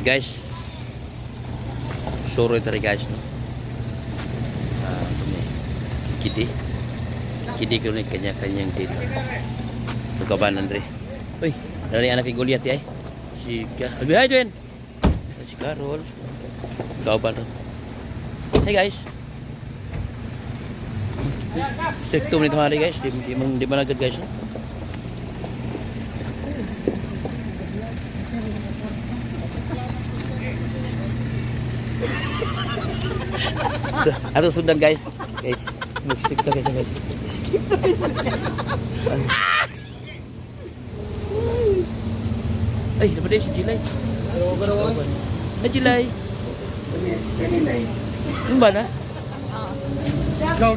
Guys, suroy tadi guys, no. Kidi ko ni kanya-kanyang dito. Tukaban Andre. Uy, dari anak igo lihat ya. Si lebih aja Ben. Si Carol. Tukaban. Hey guys. Sekto menit hari guys, di mana guys? Atau sundan guys. Guys, mag-stick to guys. Ay, dapat dia si Jilay. Ay, Jilay. Ano ba na? Go.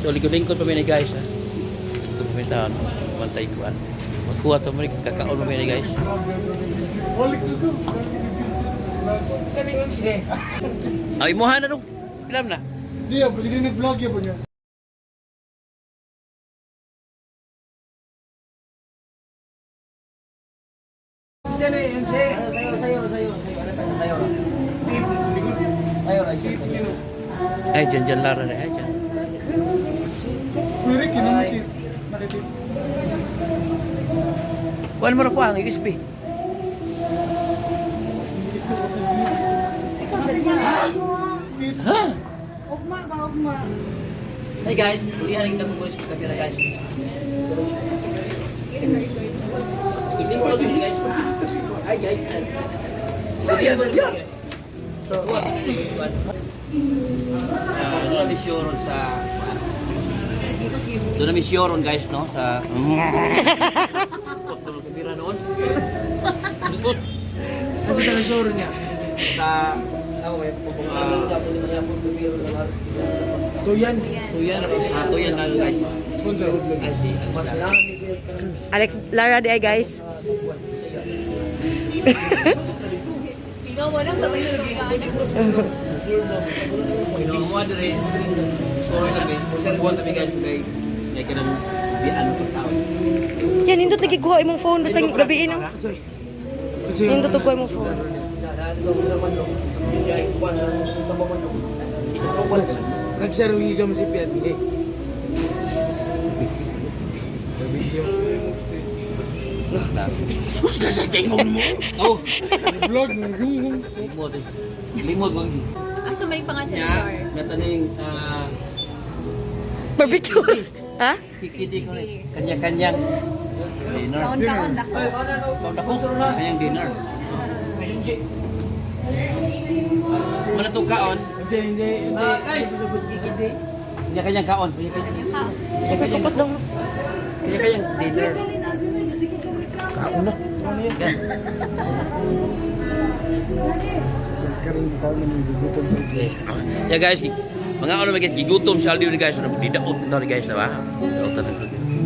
So, likod-lingkod pa may guys ha. Ito pa may taon. Mantay kuan. Magkuha ito mo kakaon pa may guys. Ay, imuha na nung. Ilam na. Dia pasti dia nag-vlog ya punya. Ay, dyan lara na. Ay, dyan. Mereka ini nakit. Kuhan mo na kuha ang USB. Ha? Ugma. Hey guys, lihat kita membuat kamera guys. Ini kalau sini guys. Hai guys. So, doon na misyoron sa doon na misyoron guys no sa kamera noon. Kasi taga showroom niya. Sa ako may Tuyan. Tuyan na guys. Sponsor. Mas Alex Lara di ay guys. Ikaw mo nang tayo lagi. Semua dari sore kami, buat tapi guys kay kanang bian per taon. Yan, indot lagi kuha imong phone basta gabiin no. Indot to kuha imong phone. Nag-share yung higam si Piat. Us ka sa tingog mo. Oh, Vlog ng gumgum. limot mo gi. Asa may pangan sa Ya, car? nataning Barbecue. Ha? kikidi ko kanya-kanyang dinner. Kaon-kaon dako. Kanyang dinner. Mana to kaon? Hindi. Guys, kanya-kanyang kaon. Kapot lang. Kanya-kanyang dinner. Kaon na. Ya guys, mga ano magiging gigutom si Aldi ni guys, didaot na rin guys, diba?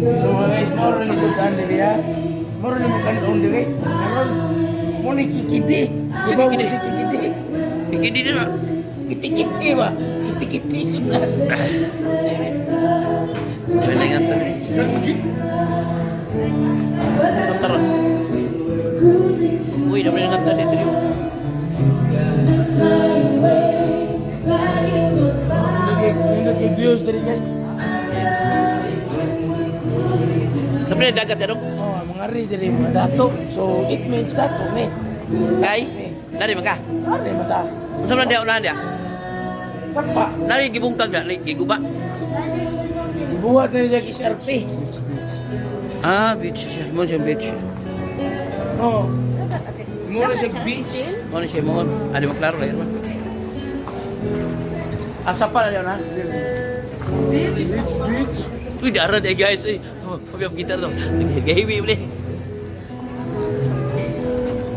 So guys, moro ni sudan diri ya. Moro ni makan on diri. Karon mo ni kikidi. Coba mo kikidi. Kikidi na. Kiti-kiti ba? Kiti-kiti sudah. Sabi na nga tadi. Santaran. Uy, naman nga tadi. Nag-views dari guys. Tapi na dagat ya dong. Oh, mengari dari mga dato. So it means dato me. Kay, nari man ka. Ari mata. Unsa man dia unahan dia? Sapa. Nari gibungtag dia, giguba. Buat dari lagi SRP. Ah, beach siya. Mo siya beach. Oh. Muna siya beach. Mo siya mo. Ano maklaro lang man. Asa pa na na? Beach. Uy, darah deh guys. Pabiam gitar dong. Gahiwi boleh.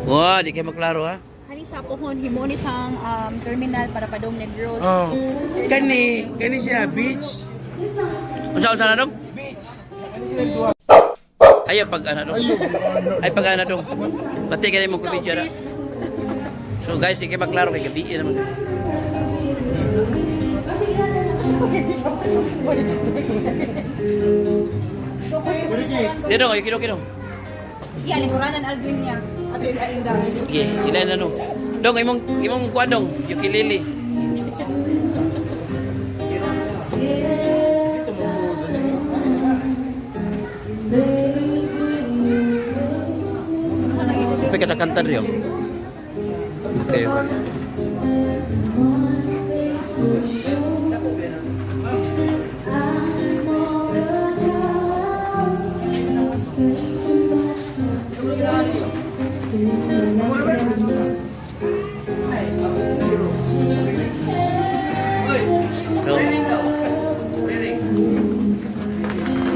Wah, di kayak maklaro ha. Hari sa pohon himoni sang terminal para padong Negros. Oh. Kani siya beach. Unsa na dong? Beach. Kani siya dua. Ay pag ana dong. Ay pag ana dong. Pati kani mo ko picture. So guys, di kayak maklaro kay gabi naman. Dia dong, ayo kidong. Iya, lingkuranan Alvin niya. At yung kainda. Sige, ilan na no. Dong, imong kuan dong, ukulele. Sampai kita kanta rin yun. Okay.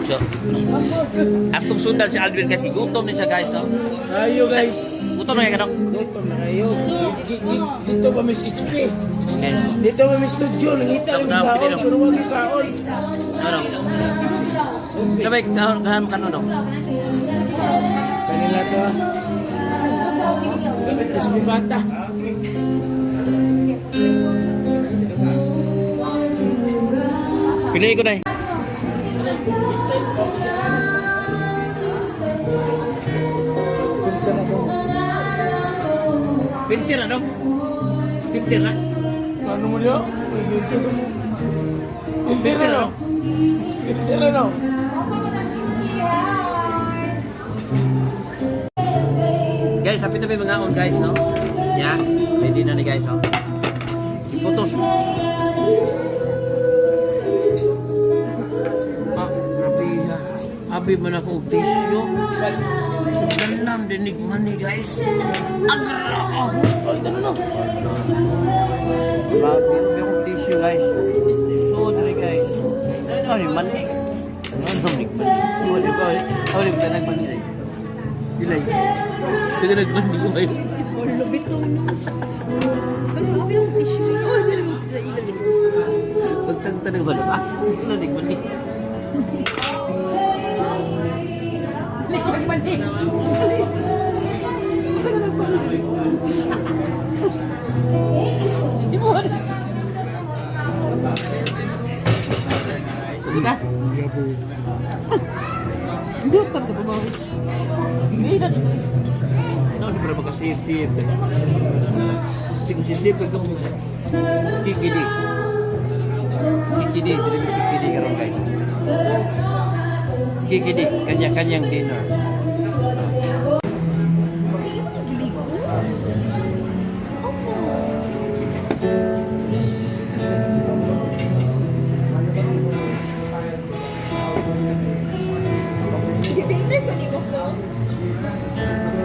So, atong sundan si Alvin kasi gutom ni siya guys. Oh. Ayo guys. Gutom na kayo. Gutom na kayo. Dito ba may HK? Okay. Dito ba may studio? Nangita ng kaon, pero wag yung kaon. Ano? Sabay kahon kano dong. Kanila to ah. Tapos may bata. Pilih ko na eh. Filter na dong. Filter na. Ano mo niyo? Filter na. Filter na. Guys, happy na may mga on guys, no? Yeah, ready na ni guys, oh. Photos. Abi man ako tissue. Dalam dinig man ni guys. Agra. Ay, dala na. Grabe yung tissue guys. So dali guys. Ano ni man ni? Ano ni? Wala ba? Wala ba nagmani ni? Dilay. Kaya nagmani ko ay. Wala bitaw na. Pero ako yung tissue. Oh, dili mo sa ilalim. Pagtagtag ba? Ah, ito na nagmani. Ka? Hindi talaga ito mga. Hindi na. Ano, hindi pala magkasip-sip. Hindi ko sip-sip. Kikidi. Kikidi. Hindi ko kikidi ka rin guys. Kikidi. Kanya-kanyang dinner.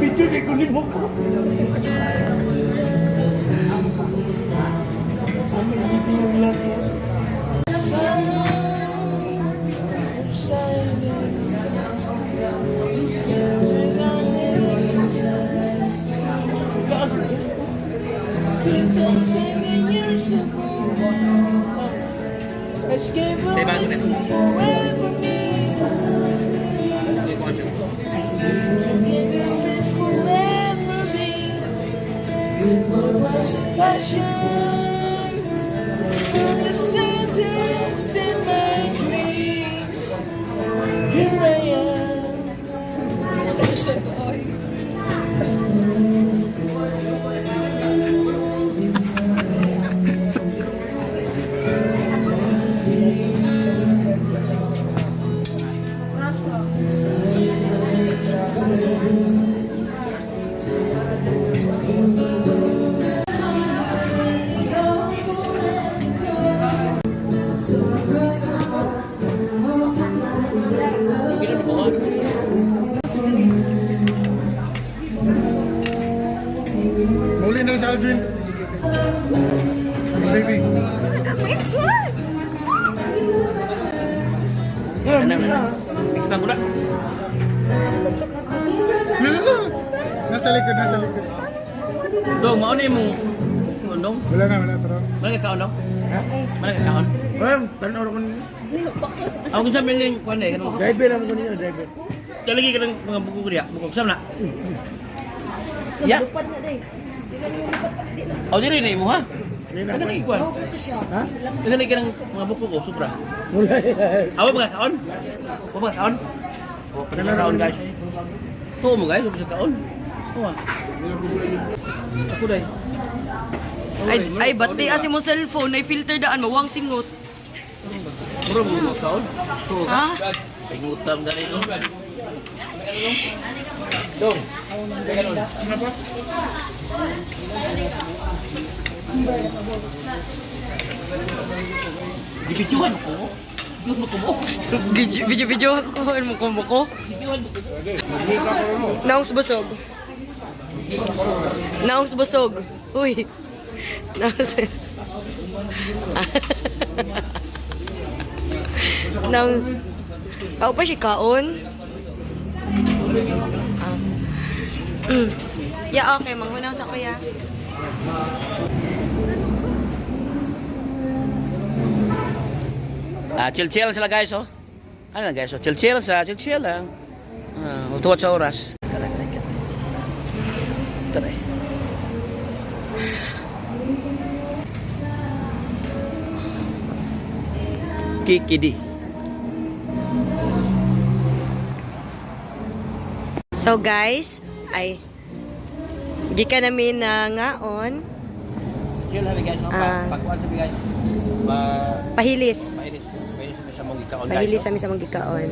Video ni ko ni mo ko. Sama video lagi. Tay bago na. Okay, kung asya. Muli na sa Alvin. Baby. Ano na? Extra ko na. Wala na. Nasa likod, nasa likod. Dong, mau ni mo. Dong, Wala na, tara. mana ka kaon dong? Ha? Mana ka kaon? Well, tanaw ko ni. Ako sa miling kuan eh, kanang. Driver naman ko niyo, driver. Kaya lagi ka ng mga buko ko diya. Buko sama na. Ya. Lupad na day. Oh, diri na imo ha. Ano na ikuan? Ha? Kailan ka ng mga buko ko, sobra. Wala. Awa mga kaon? Awa mga kaon? O, pananaw kaon guys. Oo mo guys, sa kaon. Oo ah. Ako dahil. Ay bati asi mo cellphone ay filter daan mawang singot. Mura mo mga kaon. So, Ha? singutam gani ko. Dong. Dipictuhan ko. Diyos mo kumo. Video ako mo ko. Naungs busog. Naungs busog. Uy. Naungs. Naungs. Ako pa si kaon. Ah. Ya okay, manghunaw sa kuya. Chill-chill sila guys, oh. Ano lang guys, oh. Chill-chill lang. Tuwat sa oras. Taray. Kikidi. So guys, ay gikan namin na ngaon Chill habi guys, no? Ah. Pagkuhan sabi guys. pahilis. Painis sa mong ikaon guys. Pahilis no? kami sa mga gikaon.